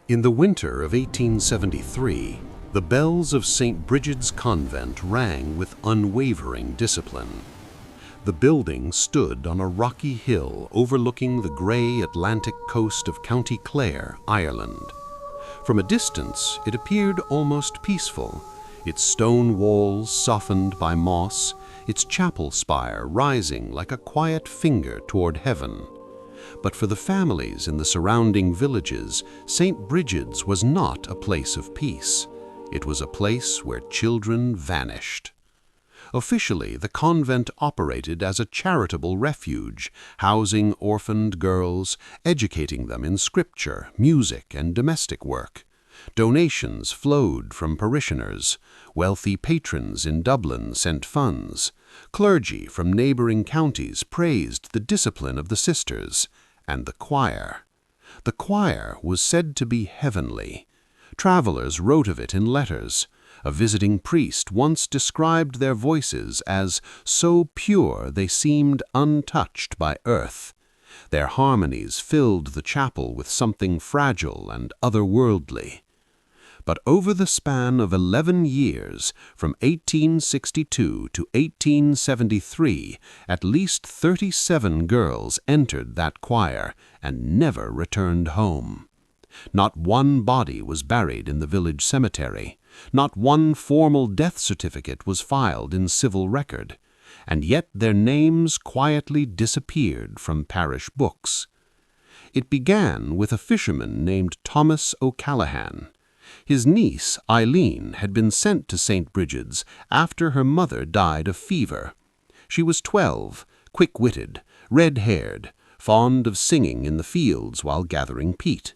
In the winter of 1873, the bells of St. Brigid's Convent rang with unwavering discipline. The building stood on a rocky hill overlooking the grey Atlantic coast of County Clare, Ireland. From a distance, it appeared almost peaceful, its stone walls softened by moss, its chapel spire rising like a quiet finger toward heaven. But for the families in the surrounding villages, St. Brigid's was not a place of peace. It was a place where children vanished. Officially, the convent operated as a charitable refuge, housing orphaned girls, educating them in scripture, music, and domestic work. Donations flowed from parishioners. Wealthy patrons in Dublin sent funds. Clergy from neighboring counties praised the discipline of the sisters, and the choir. The choir was said to be heavenly. Travelers wrote of it in letters. A visiting priest once described their voices as so pure they seemed untouched by earth. Their harmonies filled the chapel with something fragile and otherworldly. But over the span of 11 years, from 1862 to 1873, at least 37 girls entered that choir and never returned home. Not one body was buried in the village cemetery. Not one formal death certificate was filed in civil record. And yet their names quietly disappeared from parish books. It began with a fisherman named Thomas O'Callaghan. His niece, Eileen, had been sent to St. Brigid's after her mother died of fever. She was 12, quick-witted, red-haired, fond of singing in the fields while gathering peat.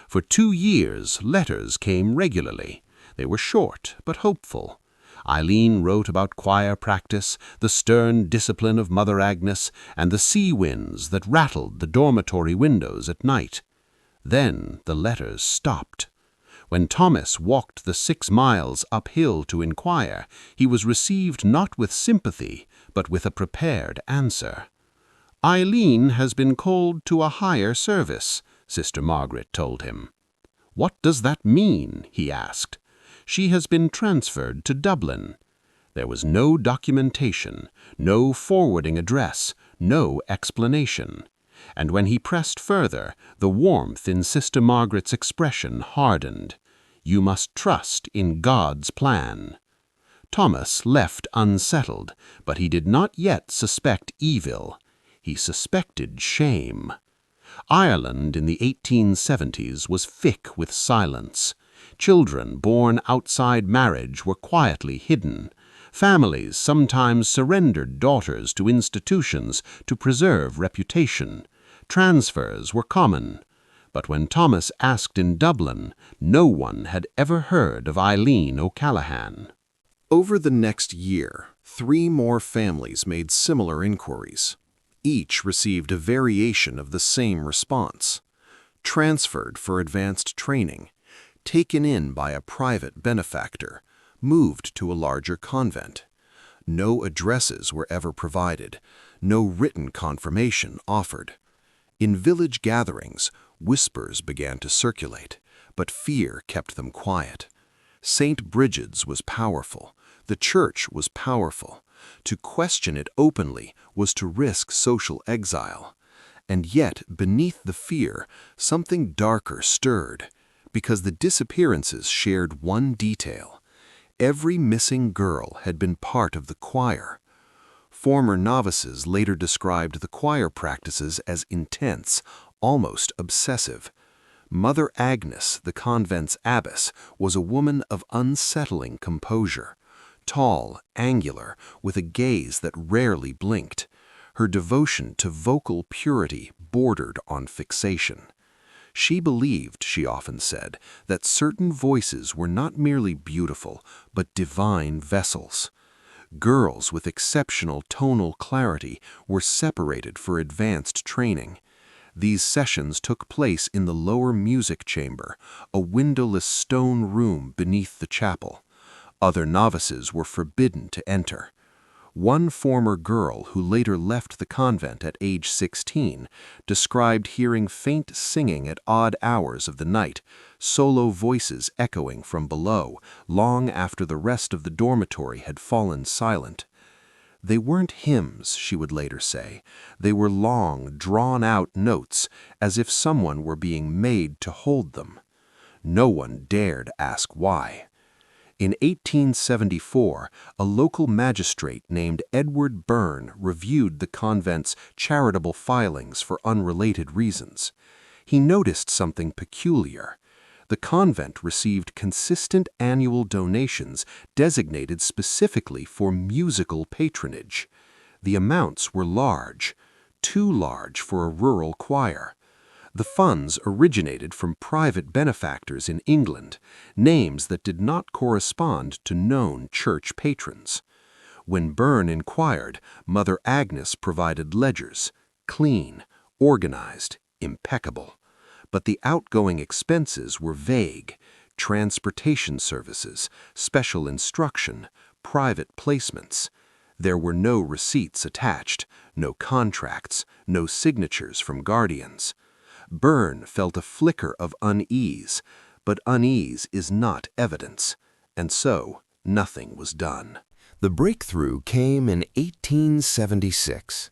For 2 years, letters came regularly. They were short but hopeful. Eileen wrote about choir practice, the stern discipline of Mother Agnes, and the sea winds that rattled the dormitory windows at night. Then the letters stopped. When Thomas walked the 6 miles uphill to inquire, he was received not with sympathy, but with a prepared answer. "Eileen has been called to a higher service," Sister Margaret told him. "What does that mean?" he asked. "She has been transferred to Dublin." There was no documentation, no forwarding address, no explanation. And when he pressed further, the warmth in Sister Margaret's expression hardened. "You must trust in God's plan." Thomas left unsettled, but he did not yet suspect evil. He suspected shame. Ireland in the 1870s was thick with silence. Children born outside marriage were quietly hidden. Families sometimes surrendered daughters to institutions to preserve reputation. Transfers were common. But when Thomas asked in Dublin, no one had ever heard of Eileen O'Callaghan. Over the next year, 3 more families made similar inquiries. Each received a variation of the same response: transferred for advanced training, taken in by a private benefactor, moved to a larger convent. No addresses were ever provided, no written confirmation offered. In village gatherings, whispers began to circulate, but fear kept them quiet. St. Brigid's was powerful. The church was powerful. To question it openly was to risk social exile. And yet, beneath the fear, something darker stirred, because the disappearances shared one detail. Every missing girl had been part of the choir. Former novices later described the choir practices as intense, almost obsessive. Mother Agnes, the convent's abbess, was a woman of unsettling composure. Tall, angular, with a gaze that rarely blinked. Her devotion to vocal purity bordered on fixation. She believed, she often said, that certain voices were not merely beautiful, but divine vessels. Girls with exceptional tonal clarity were separated for advanced training. These sessions took place in the lower music chamber, a windowless stone room beneath the chapel. Other novices were forbidden to enter. One former girl who later left the convent at age 16 described hearing faint singing at odd hours of the night, solo voices echoing from below, long after the rest of the dormitory had fallen silent. They weren't hymns, she would later say. They were long, drawn-out notes, as if someone were being made to hold them. No one dared ask why. In 1874, a local magistrate named Edward Byrne reviewed the convent's charitable filings for unrelated reasons. He noticed something peculiar. The convent received consistent annual donations designated specifically for musical patronage. The amounts were large, too large for a rural choir. The funds originated from private benefactors in England, names that did not correspond to known church patrons. When Byrne inquired, Mother Agnes provided ledgers, clean, organized, impeccable. But the outgoing expenses were vague: transportation services, special instruction, private placements. There were no receipts attached, no contracts, no signatures from guardians. Byrne felt a flicker of unease, but unease is not evidence, and so nothing was done. The breakthrough came in 1876.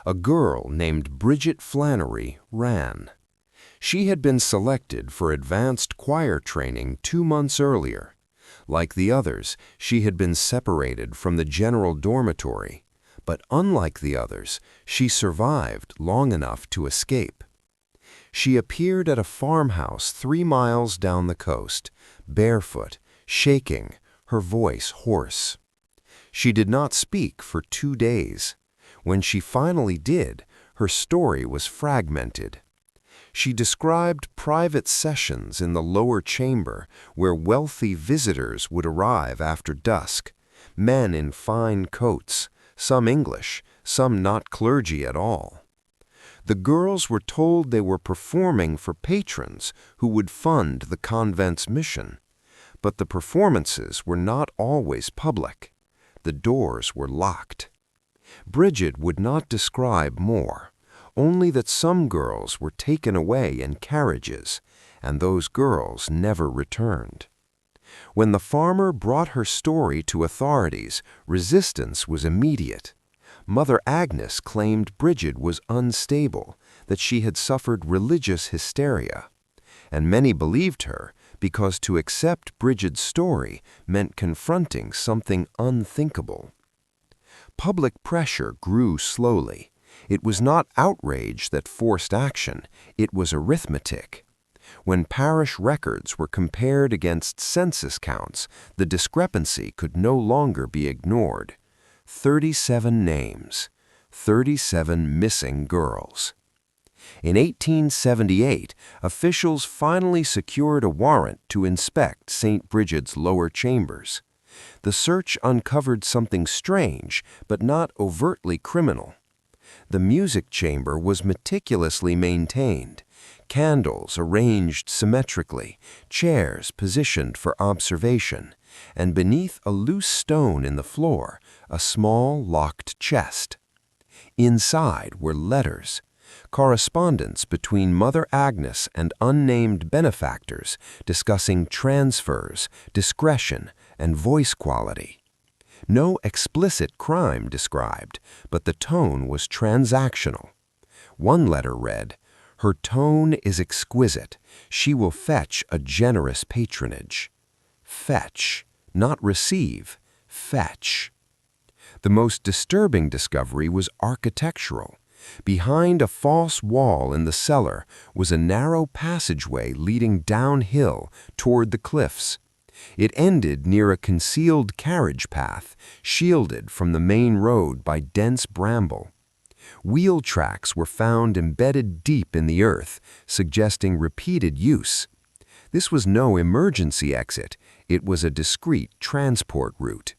A girl named Brigid Flannery ran. She had been selected for advanced choir training 2 months earlier. Like the others, she had been separated from the general dormitory, but unlike the others, she survived long enough to escape. She appeared at a farmhouse 3 miles down the coast, barefoot, shaking, her voice hoarse. She did not speak for 2 days. When she finally did, her story was fragmented. She described private sessions in the lower chamber where wealthy visitors would arrive after dusk, men in fine coats, some English, some not clergy at all. The girls were told they were performing for patrons who would fund the convent's mission. But the performances were not always public. The doors were locked. Brigid would not describe more, only that some girls were taken away in carriages, and those girls never returned. When the farmer brought her story to authorities, resistance was immediate. Mother Agnes claimed Brigid was unstable, that she had suffered religious hysteria. And many believed her because to accept Brigid's story meant confronting something unthinkable. Public pressure grew slowly. It was not outrage that forced action, it was arithmetic. When parish records were compared against census counts, the discrepancy could no longer be ignored. 37 names, 37 missing girls. In 1878, officials finally secured a warrant to inspect St. Brigid's lower chambers. The search uncovered something strange, but not overtly criminal. The music chamber was meticulously maintained, candles arranged symmetrically, chairs positioned for observation, and beneath a loose stone in the floor, a small locked chest. Inside were letters, correspondence between Mother Agnes and unnamed benefactors discussing transfers, discretion, and voice quality. No explicit crime described, but the tone was transactional. One letter read, "Her tone is exquisite. She will fetch a generous patronage." Fetch, not receive, fetch. The most disturbing discovery was architectural. Behind a false wall in the cellar was a narrow passageway leading downhill toward the cliffs. It ended near a concealed carriage path, shielded from the main road by dense bramble. Wheel tracks were found embedded deep in the earth, suggesting repeated use. This was no emergency exit, it was a discreet transport route.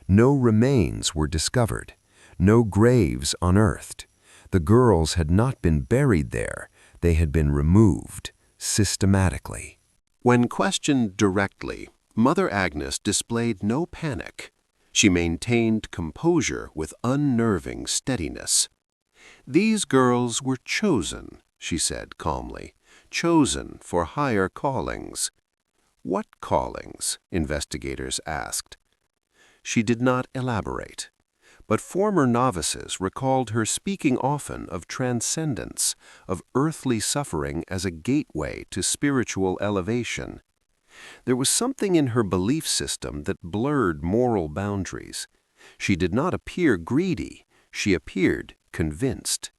No remains were discovered, no graves unearthed. The girls had not been buried there, they had been removed, systematically. When questioned directly, Mother Agnes displayed no panic. She maintained composure with unnerving steadiness. "These girls were chosen," she said calmly, "chosen for higher callings." "What callings?" investigators asked. She did not elaborate, but former novices recalled her speaking often of transcendence, of earthly suffering as a gateway to spiritual elevation. There was something in her belief system that blurred moral boundaries. She did not appear greedy, she appeared convinced.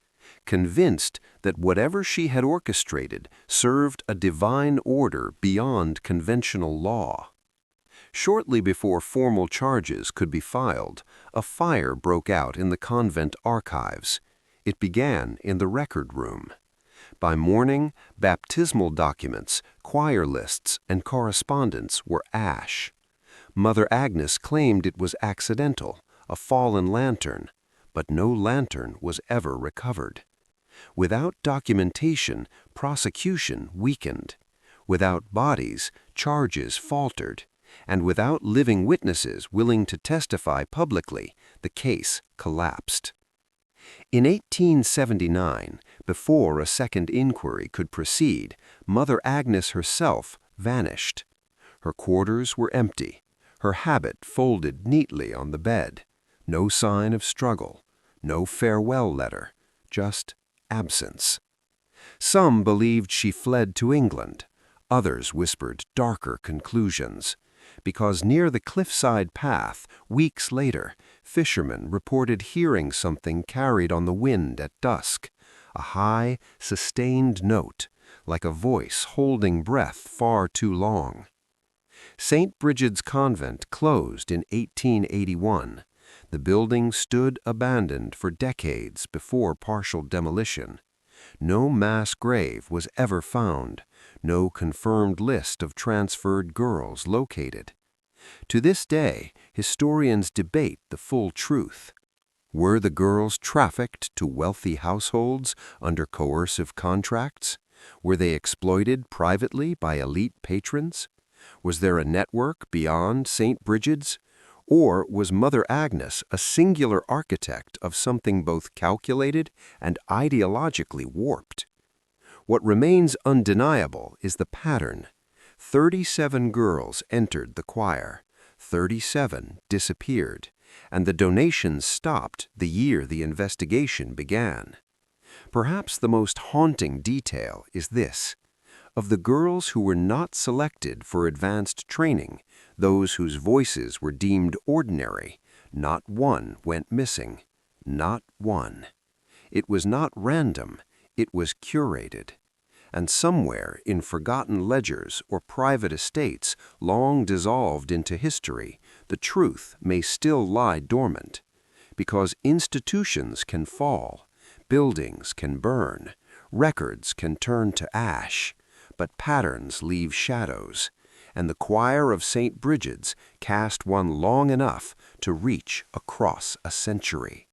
Convinced that whatever she had orchestrated served a divine order beyond conventional law. Shortly before formal charges could be filed, a fire broke out in the convent archives. It began in the record room. By morning, baptismal documents, choir lists, and correspondence were ash. Mother Agnes claimed it was accidental, a fallen lantern, but no lantern was ever recovered. Without documentation, prosecution weakened. Without bodies, charges faltered. And without living witnesses willing to testify publicly, the case collapsed. In 1879, before a second inquiry could proceed, Mother Agnes herself vanished. Her quarters were empty, her habit folded neatly on the bed. No sign of struggle, no farewell letter, just absence. Some believed she fled to England. Others whispered darker conclusions. Because near the cliffside path, weeks later, fishermen reported hearing something carried on the wind at dusk, a high, sustained note, like a voice holding breath far too long. St. Brigid's Convent closed in 1881. The building stood abandoned for decades before partial demolition. No mass grave was ever found, no confirmed list of transferred girls located. To this day, historians debate the full truth. Were the girls trafficked to wealthy households under coercive contracts? Were they exploited privately by elite patrons? Was there a network beyond St. Brigid's? Or was Mother Agnes a singular architect of something both calculated and ideologically warped? What remains undeniable is the pattern. 37 girls entered the choir, 37 disappeared, and the donations stopped the year the investigation began. Perhaps the most haunting detail is this. Of the girls who were not selected for advanced training, those whose voices were deemed ordinary, not one went missing. Not one. It was not random, it was curated. And somewhere in forgotten ledgers or private estates long dissolved into history, the truth may still lie dormant. Because institutions can fall, buildings can burn, records can turn to ash, but patterns leave shadows, and the choir of St. Brigid's cast one long enough to reach across a century.